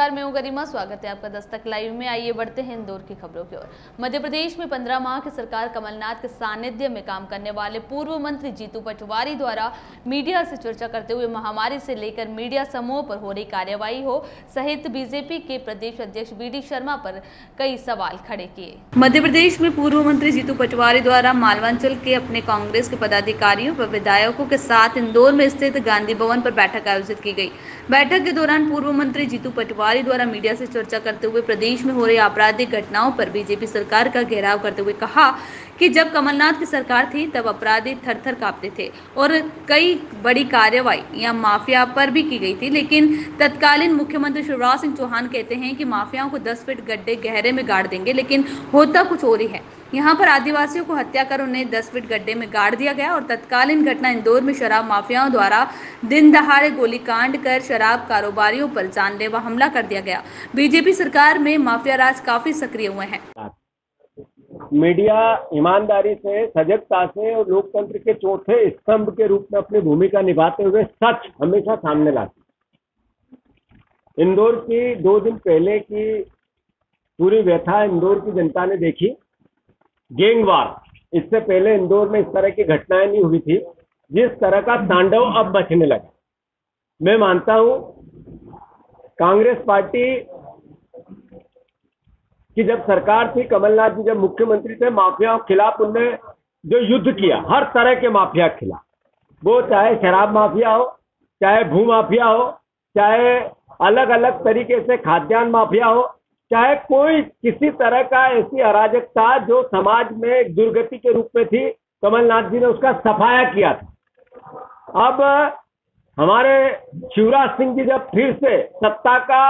नमस्कार, मैं हूं गरिमा। स्वागत है आपका दस्तक लाइव में। आइए बढ़ते हैं इंदौर की खबरों की ओर। मध्य प्रदेश में 15 माह की सरकार कमलनाथ के सानिध्य में काम करने वाले पूर्व मंत्री जीतू पटवारी द्वारा मीडिया से चर्चा करते हुए महामारी से लेकर मीडिया समूह पर हो रही कार्यवाही हो सहित बीजेपी के प्रदेश अध्यक्ष वी.डी. शर्मा पर कई सवाल खड़े किए। मध्य प्रदेश में पूर्व मंत्री जीतू पटवारी द्वारा मालवांचल के अपने कांग्रेस के पदाधिकारियों व विधायकों के साथ इंदौर में स्थित गांधी भवन पर बैठक आयोजित की गई। बैठक के दौरान पूर्व मंत्री जीतू पटवारी द्वारा मीडिया से चर्चा करते हुए प्रदेश में हो रही आपराधिक घटनाओं पर बीजेपी सरकार का घेराव करते हुए कहा कि जब कमलनाथ की सरकार थी तब अपराधी थर-थर कांपते थे और कई बड़ी कार्रवाई या माफिया पर भी की गई थी, लेकिन तत्कालीन मुख्यमंत्री शिवराज सिंह चौहान कहते हैं कि माफियाओं को 10 फीट गड्ढे गहरे में गाड़ देंगे, लेकिन होता कुछ और ही है। यहाँ पर आदिवासियों को हत्या कर उन्हें 10 फीट गड्ढे में गाड़ दिया गया और तत्कालीन घटना इंदौर में शराब माफियाओं द्वारा दिन दहाड़े गोलीकांड कर शराब कारोबारियों पर जानलेवा हमला कर दिया गया। बीजेपी सरकार में माफिया राज काफी सक्रिय हुए हैं। मीडिया ईमानदारी से, सजगता से और लोकतंत्र के चौथे स्तंभ के रूप में अपनी भूमिका निभाते हुए सच हमेशा सामने लाती। इंदौर की 2 दिन पहले की पूरी व्यथा इंदौर की जनता ने देखी। गैंगवार, इससे पहले इंदौर में इस तरह की घटनाएं नहीं हुई थी। जिस तरह का तांडव अब बचने लगा। मैं मानता हूं कांग्रेस पार्टी कि जब सरकार थी, कमलनाथ जी जब मुख्यमंत्री थे, माफियाओं के खिलाफ उन्होंने जो युद्ध किया, हर तरह के माफिया के खिलाफ, वो चाहे शराब माफिया हो, चाहे भू माफिया हो, चाहे अलग अलग तरीके से खाद्यान्न माफिया हो, चाहे कोई किसी तरह का ऐसी अराजकता जो समाज में एक दुर्गति के रूप में थी, कमलनाथ जी ने उसका सफाया किया था। अब हमारे शिवराज सिंह जी जब फिर से सत्ता का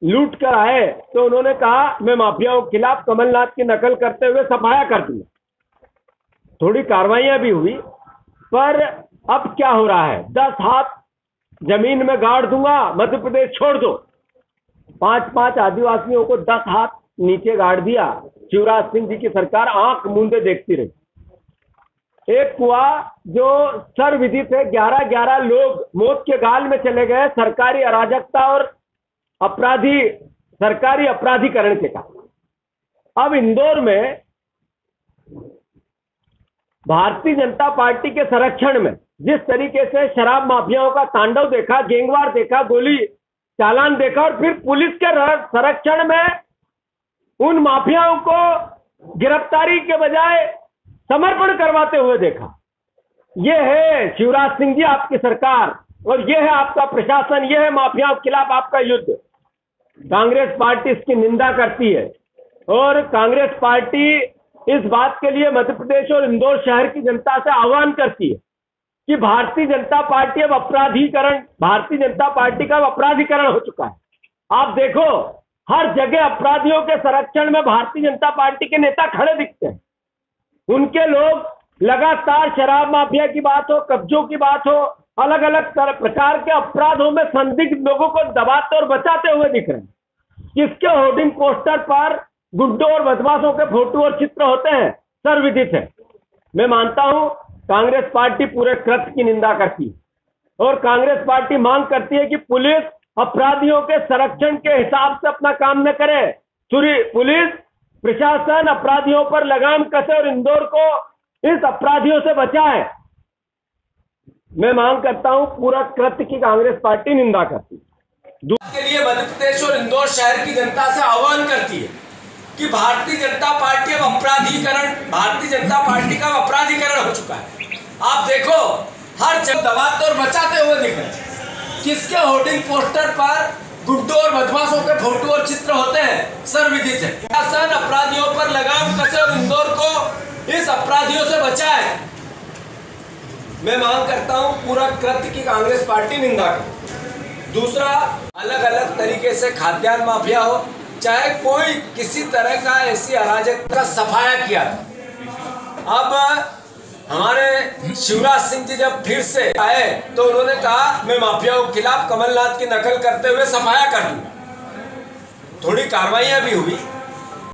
लूट कर आए तो उन्होंने कहा मैं माफियाओं के खिलाफ कमलनाथ की नकल करते हुए सफाया कर दूंगा। थोड़ी कार्रवाइयां भी हुई, पर अब क्या हो रहा है? 10 हाथ जमीन में गाड़ दूंगा, मध्य प्रदेश छोड़ दो। 5-5 आदिवासियों को 10 हाथ नीचे गाड़ दिया। शिवराज सिंह जी की सरकार आंख मूंदे देखती रही। एक कुआं जो सर्वविदित है, 11-11 लोग मौत के गाल में चले गए सरकारी अराजकता और सरकारी अपराधीकरण के कारण। अब इंदौर में भारतीय जनता पार्टी के संरक्षण में जिस तरीके से शराब माफियाओं का तांडव देखा, गैंगवार देखा, गोली चालान देखा और फिर पुलिस के संरक्षण में उन माफियाओं को गिरफ्तारी के बजाय समर्पण करवाते हुए देखा। यह है शिवराज सिंह जी आपकी सरकार और यह है आपका प्रशासन, यह है माफियाओं के खिलाफ आपका युद्ध। कांग्रेस पार्टी इसकी निंदा करती है और कांग्रेस पार्टी इस बात के लिए मध्य प्रदेश और इंदौर शहर की जनता से आह्वान करती है कि भारतीय जनता पार्टी अब भारतीय जनता पार्टी का अपराधीकरण हो चुका है। आप देखो, हर जगह अपराधियों के संरक्षण में भारतीय जनता पार्टी के नेता खड़े दिखते हैं। उनके लोग लगातार शराब माफिया की बात हो, कब्जों की बात हो, अलग अलग प्रकार के अपराधों में संदिग्ध लोगों को दबाते और बचाते हुए दिख रहे हैं। किसके होर्डिंग पोस्टर पर गुंडों और बदमाशों के फोटो और चित्र होते हैं, सर्वविदित है। मैं मानता हूं कांग्रेस पार्टी पूरे कृत्य की निंदा करती है और कांग्रेस पार्टी मांग करती है कि पुलिस अपराधियों के संरक्षण के हिसाब से अपना काम न करे। पुलिस प्रशासन अपराधियों पर लगाम कसे और इंदौर को इस अपराधियों से बचाए। मैं मांग करता हूं पूरा कृत्य की कांग्रेस पार्टी निंदा करती है। के लिए मध्य प्रदेश और इंदौर शहर की जनता से आह्वान करती है कि भारतीय जनता पार्टी अब भारतीय जनता पार्टी का अपराधीकरण हो चुका है। आप देखो, हर जगह दबाते और बचाते हुए दिख रहे हैं। किसके होर्डिंग पोस्टर पर गुंडों और बदमाशों के फोटो और चित्र होते हैं, सर्वविदित है। शासन अपराधियों पर लगाम कसे और इंदौर को इस अपराधियों से बचाए। मैं मांग करता हूं पूरा कृत्य की कांग्रेस पार्टी निंदा करे। दूसरा, अलग अलग तरीके से खाद्यान्न माफिया हो, चाहे कोई किसी तरह का ऐसी अराजकता का सफाया किया था। अब हमारे शिवराज सिंह जी जब फिर से आए तो उन्होंने कहा मैं माफियाओं के खिलाफ कमलनाथ की नकल करते हुए सफाया कर दूंगा। थोड़ी कार्रवाइयां भी हुई,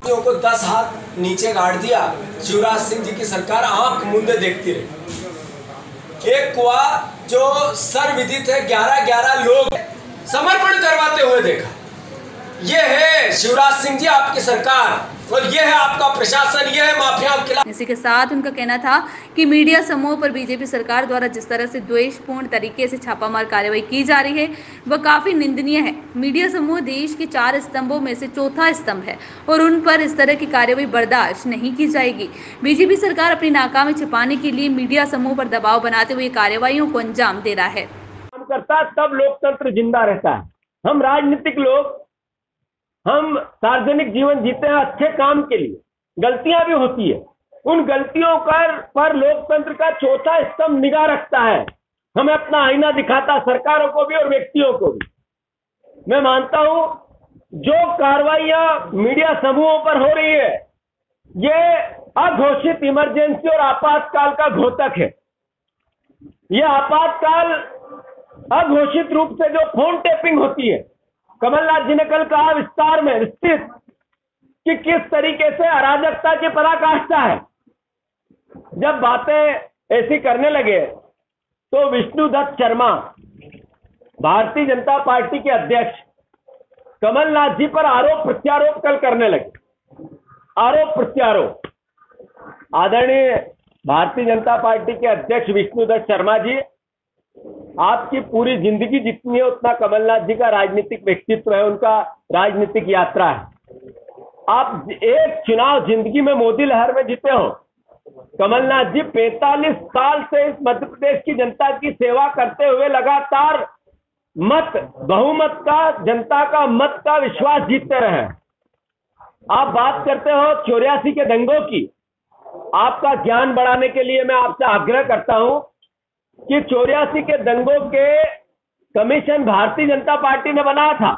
को 10 हाथ नीचे गाड़ दिया। शिवराज सिंह जी की सरकार आंख मूंदे देखती रही। एक कुआं जो सर्वविदित है, 11-11 लोग समर्पण कर देखा। ये है शिवराज सिंह जी आपकी सरकार, और ये है आपका प्रशासन, ये है माफियाओं के खिलाफ। इसी के साथ उनका कहना था कि मीडिया समूह पर बीजेपी सरकार द्वारा जिस तरह से द्वेषपूर्ण तरीके से छापामार कार्रवाई की जा रही है वह काफी निंदनीय है। मीडिया समूह देश के 4 स्तंभों में से चौथा स्तंभ है और उन पर इस तरह की कार्रवाई बर्दाश्त नहीं की जाएगी। बीजेपी सरकार अपनी नाकामी छिपाने के लिए मीडिया समूह पर दबाव बनाते हुए कार्रवाइयों को अंजाम दे रहा है। काम करता तब लोकतंत्र जिंदा रहता है। हम राजनीतिक लोग, हम सार्वजनिक जीवन जीते हैं अच्छे काम के लिए, गलतियां भी होती है। उन गलतियों पर लोकतंत्र का चौथा स्तंभ निगाह रखता है, हमें अपना आईना दिखाता, सरकारों को भी और व्यक्तियों को भी। मैं मानता हूं जो कार्रवाइयां मीडिया समूहों पर हो रही है ये अघोषित इमरजेंसी और आपातकाल का घोतक है। ये आपातकाल अघोषित रूप से जो फोन टेपिंग होती है, कमलनाथ जी ने कल कहा विस्तार में विस्तृत कि किस तरीके से अराजकता की पराकाष्ठा है। जब बातें ऐसी करने लगे तो विष्णुदत्त शर्मा, भारतीय जनता पार्टी के अध्यक्ष, कमलनाथ जी पर आरोप प्रत्यारोप कल करने लगे। आरोप प्रत्यारोप। आदरणीय भारतीय जनता पार्टी के अध्यक्ष विष्णुदत्त शर्मा जी, आपकी पूरी जिंदगी जितनी है उतना कमलनाथ जी का राजनीतिक व्यक्तित्व है, उनका राजनीतिक यात्रा है। आप एक चुनाव जिंदगी में मोदी लहर में जीते हो। कमलनाथ जी 45 साल से इस मध्य प्रदेश की जनता की सेवा करते हुए लगातार बहुमत का, जनता का मत का विश्वास जीतते रहे। आप बात करते हो 84 के दंगों की। आपका ज्ञान बढ़ाने के लिए मैं आपसे आग्रह करता हूं कि 84 के दंगों के कमीशन भारतीय जनता पार्टी ने बनाया था।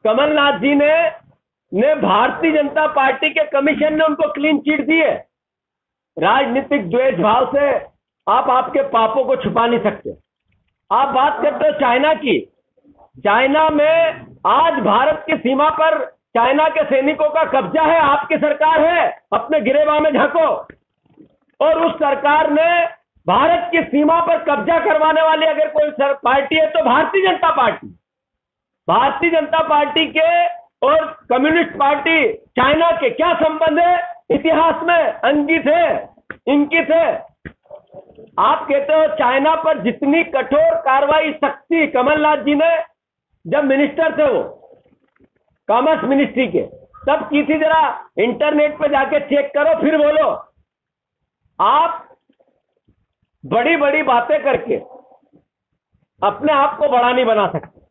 कमलनाथ जी ने भारतीय जनता पार्टी के कमीशन ने उनको क्लीन चिट दी है। राजनीतिक द्वेष भाव से आप आपके पापों को छुपा नहीं सकते। आप बात करते हो चाइना की। चाइना में आज भारत की सीमा पर चाइना के सैनिकों का कब्जा है, आपकी सरकार है, अपने गिरेबान में झांको। और उस सरकार ने भारत की सीमा पर कब्जा करवाने वाली अगर कोई पार्टी है तो भारतीय जनता पार्टी। भारतीय जनता पार्टी के और कम्युनिस्ट पार्टी चाइना के क्या संबंध है? इतिहास में अंकित है, इंकित है। आप कहते हो चाइना पर जितनी कठोर कार्रवाई सख्ती कमलनाथ जी ने जब मिनिस्टर थे, वो कॉमर्स मिनिस्ट्री के, तब की थी, जरा इंटरनेट पे जाके चेक करो फिर बोलो। आप बड़ी बड़ी बातें करके अपने आप को बड़ा नहीं बना सकते।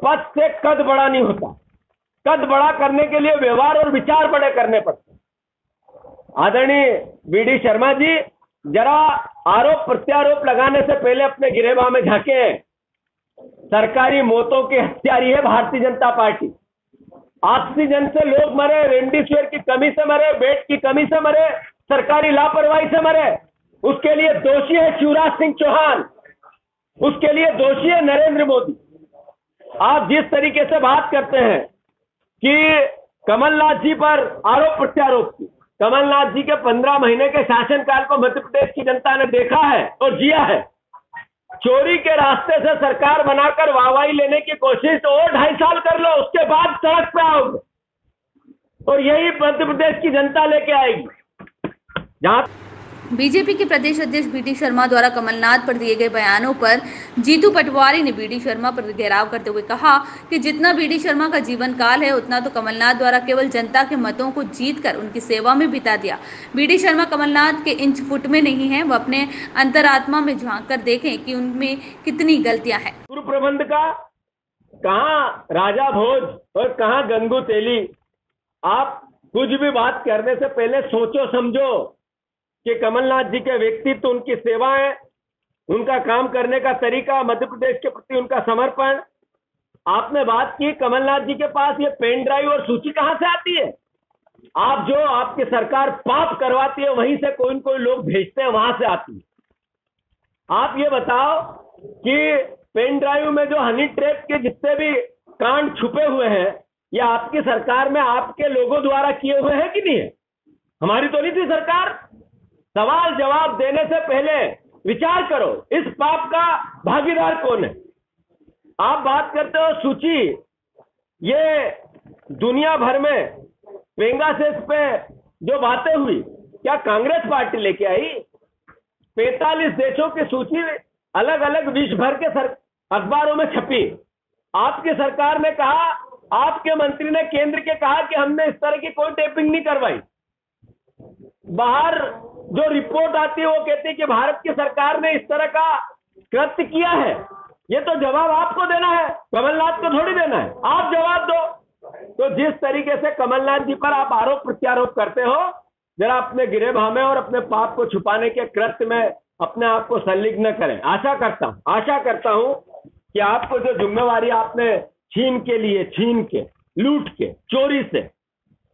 पद से कद बड़ा नहीं होता। कद बड़ा करने के लिए व्यवहार और विचार बड़े करने पड़ते। आदरणीय वीडी शर्मा जी, जरा आरोप प्रत्यारोप लगाने से पहले अपने गिरेबान में झांके। सरकारी मौतों की हत्यारी है भारतीय जनता पार्टी। ऑक्सीजन से लोग मरे, रेमडेसिविर की कमी से मरे, बेड की कमी से मरे, सरकारी लापरवाही से मरे। उसके लिए दोषी है शिवराज सिंह चौहान, उसके लिए दोषी है नरेंद्र मोदी। आप जिस तरीके से बात करते हैं कि कमलनाथ जी पर आरोप प्रत्यारोप की, कमलनाथ जी के 15 महीने के शासनकाल को मध्य प्रदेश की जनता ने देखा है और जिया है। चोरी के रास्ते से सरकार बनाकर वाहवाही लेने की कोशिश तो और 2.5 साल कर लो, उसके बाद सड़क पे आओगे और यही मध्य प्रदेश की जनता लेके आएगी। जहां बीजेपी के प्रदेश अध्यक्ष बीडी शर्मा द्वारा कमलनाथ पर दिए गए बयानों पर जीतू पटवारी ने बीडी शर्मा पर घेराव करते हुए कहा कि जितना बीडी शर्मा का जीवन काल है उतना तो कमलनाथ द्वारा केवल जनता के मतों को जीतकर उनकी सेवा में बिता दिया। बीडी शर्मा कमलनाथ के इंच फुट में नहीं है, वह अपने अंतरात्मा में झांक कर देखें कि उनमें कितनी गलतियां हैं। पूर्व प्रबंध का कहाँ राजा भोज और कहाँ गंगू तेली। आप कुछ भी बात करने से पहले सोचो समझो कि कमलनाथ जी के व्यक्तित्व, उनकी सेवाएं, उनका काम करने का तरीका, मध्य प्रदेश के प्रति उनका समर्पण। आपने बात की कमलनाथ जी के पास ये पेन ड्राइव और सूची कहां से आती है? आप जो आपकी सरकार पाप करवाती है वहीं से कोई न कोई लोग भेजते हैं, वहां से आती है। आप ये बताओ कि पेन ड्राइव में जो हनी ट्रैप के जितने भी कांड छुपे हुए हैं, ये आपकी सरकार में आपके लोगों द्वारा किए हुए हैं कि नहीं है? हमारी तो नहीं थी सरकार। सवाल जवाब देने से पहले विचार करो, इस पाप का भागीदार कौन है? आप बात करते हो सूची, ये दुनिया भर में पेगासस पे जो बातें हुई, क्या कांग्रेस पार्टी लेके आई? 45 देशों की सूची अलग अलग विश्व भर के अखबारों में छपी। आपकी सरकार ने कहा, आपके मंत्री ने केंद्र के कहा कि हमने इस तरह की कोई टेपिंग नहीं करवाई। बाहर जो रिपोर्ट आती है वो कहती है कि भारत की सरकार ने इस तरह का कृत्य किया है। ये तो जवाब आपको देना है, कमलनाथ को थोड़ी देना है। आप जवाब दो। तो जिस तरीके से कमलनाथ जी पर आप आरोप प्रत्यारोप करते हो, जरा अपने गिरेबान में और अपने पाप को छुपाने के कृत्य में अपने आप को संलिग्न करें। आशा करता हूं कि आपको जो जिम्मेवारी आपने छीन के लूट के चोरी से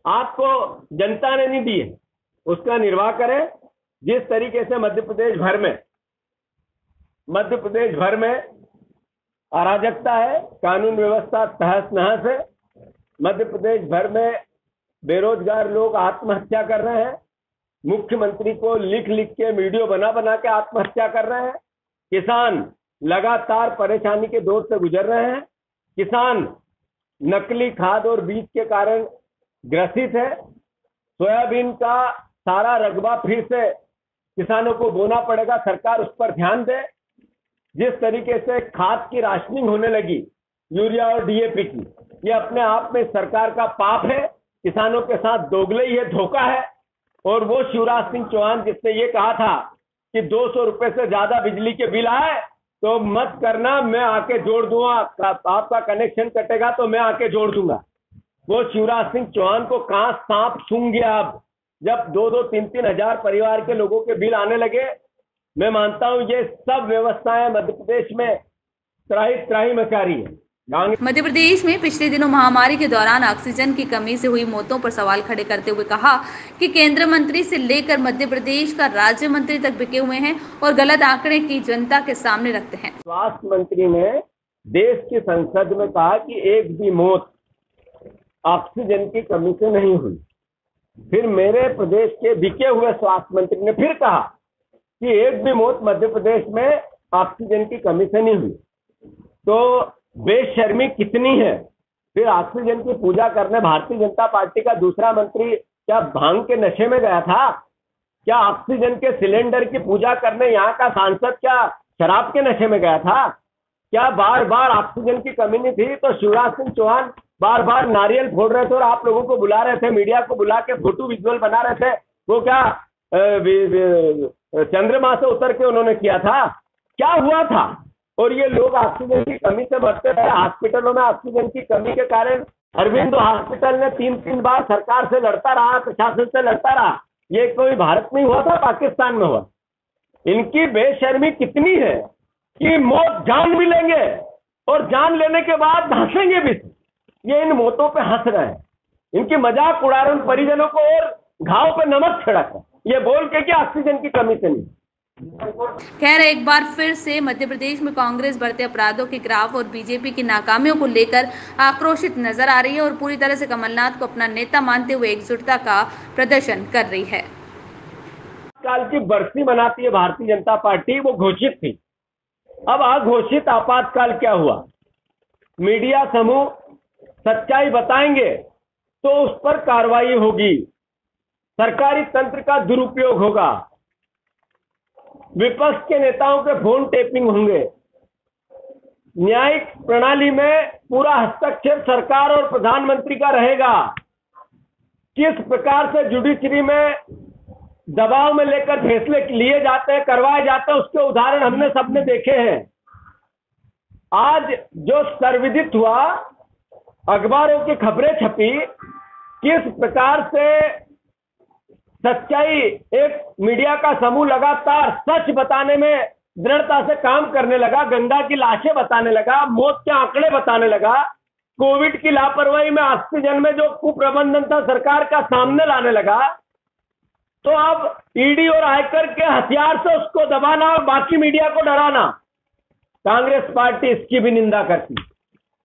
आपको जनता ने नहीं दी है, उसका निर्वाह करें। जिस तरीके से मध्य प्रदेश भर में अराजकता है, कानून व्यवस्था तहस नहस है, मध्य प्रदेश भर में बेरोजगार लोग आत्महत्या कर रहे हैं, मुख्यमंत्री को लिख के वीडियो बना के आत्महत्या कर रहे हैं, किसान लगातार परेशानी के दौर से गुजर रहे हैं, किसान नकली खाद और बीज के कारण ग्रसित है, सोयाबीन का सारा रकबा फिर से किसानों को बोना पड़ेगा, सरकार उस पर ध्यान दे। जिस तरीके से खाद की राशनिंग होने लगी, यूरिया और डीएपी की, ये अपने आप में सरकार का पाप है, किसानों के साथ दोगलई है, धोखा है। और वो शिवराज सिंह चौहान जिसने ये कहा था कि 200 रुपए से ज्यादा बिजली के बिल आए तो मत करना, मैं आके जोड़ दूंगा, आपका कनेक्शन कटेगा तो मैं आके जोड़ दूंगा। वो शिवराज सिंह चौहान को कहां सांप सूंघ गया अब, जब 2-2, 3-3 हजार परिवार के लोगों के बिल आने लगे। मैं मानता हूं ये सब व्यवस्थाएं मध्य प्रदेश में त्राही मचा रही है। मध्य प्रदेश में पिछले दिनों महामारी के दौरान ऑक्सीजन की कमी से हुई मौतों पर सवाल खड़े करते हुए कहा कि केंद्र मंत्री से लेकर मध्य प्रदेश का राज्य मंत्री तक बिके हुए हैं और गलत आंकड़े की जनता के सामने रखते हैं। स्वास्थ्य मंत्री ने देश की संसद में कहा कि एक भी मौत ऑक्सीजन की कमी से नहीं हुई। फिर मेरे प्रदेश के बिके हुए स्वास्थ्य मंत्री ने फिर कहा कि एक भी मौत मध्य प्रदेश में ऑक्सीजन की कमी से नहीं हुई। तो बेशर्मी कितनी है। फिर ऑक्सीजन की पूजा करने भारतीय जनता पार्टी का दूसरा मंत्री क्या भांग के नशे में गया था? क्या ऑक्सीजन के सिलेंडर की पूजा करने यहाँ का सांसद क्या शराब के नशे में गया था? क्या बार बार ऑक्सीजन की कमी नहीं थी तो शिवराज सिंह चौहान बार बार नारियल फोड़ रहे थे और आप लोगों को बुला रहे थे, मीडिया को बुला के फोटो विजुअल बना रहे थे? वो क्या चंद्रमा से उतर के उन्होंने किया था? क्या हुआ था? और ये लोग ऑक्सीजन की कमी से मरते थे। हॉस्पिटलों में ऑक्सीजन की कमी के कारण अरविंदो हॉस्पिटल ने 3-3 बार सरकार से लड़ता रहा, प्रशासन से लड़ता रहा। ये कोई भारत में हुआ था, पाकिस्तान में हुआ। इनकी बेशर्मी कितनी है कि मौत जान भी लेंगे और जान लेने के बाद हंसेंगे भी। ये इन मौतों पे हंस रहे हैं, इनकी मजाक उड़ा रहे हैं, परिजनों को और घाव पे नमक छिड़क ये बोल के कि ऑक्सीजन की कमी से नहीं। खैर, एक बार फिर से मध्य प्रदेश में कांग्रेस बढ़ते अपराधों के ग्राफ और बीजेपी की नाकामियों को लेकर आक्रोशित नजर आ रही है और पूरी तरह से कमलनाथ को अपना नेता मानते हुए एकजुटता का प्रदर्शन कर रही है। काल की बरसी मनाती है भारतीय जनता पार्टी, वो घोषित थी। अब अघोषित आपातकाल क्या हुआ? मीडिया समूह सच्चाई बताएंगे तो उस पर कार्रवाई होगी, सरकारी तंत्र का दुरुपयोग होगा, विपक्ष के नेताओं के फोन टेपिंग होंगे, न्यायिक प्रणाली में पूरा हस्तक्षेप सरकार और प्रधानमंत्री का रहेगा। किस प्रकार से जुडिशरी में दबाव में लेकर फैसले लिए जाते हैं, करवाए जाते हैं, उसके उदाहरण हमने सबने देखे हैं। आज जो सर्वविदित हुआ, अखबारों की खबरें छपी, किस प्रकार से सच्चाई एक मीडिया का समूह लगातार सच बताने में दृढ़ता से काम करने लगा, गंगा की लाशें बताने लगा, मौत के आंकड़े बताने लगा, कोविड की लापरवाही में ऑक्सीजन में जो कुप्रबंधन था सरकार का सामने लाने लगा। तो अब ईडी और आयकर के हथियार से उसको दबाना और बाकी मीडिया को डराना, कांग्रेस पार्टी इसकी भी निंदा करती।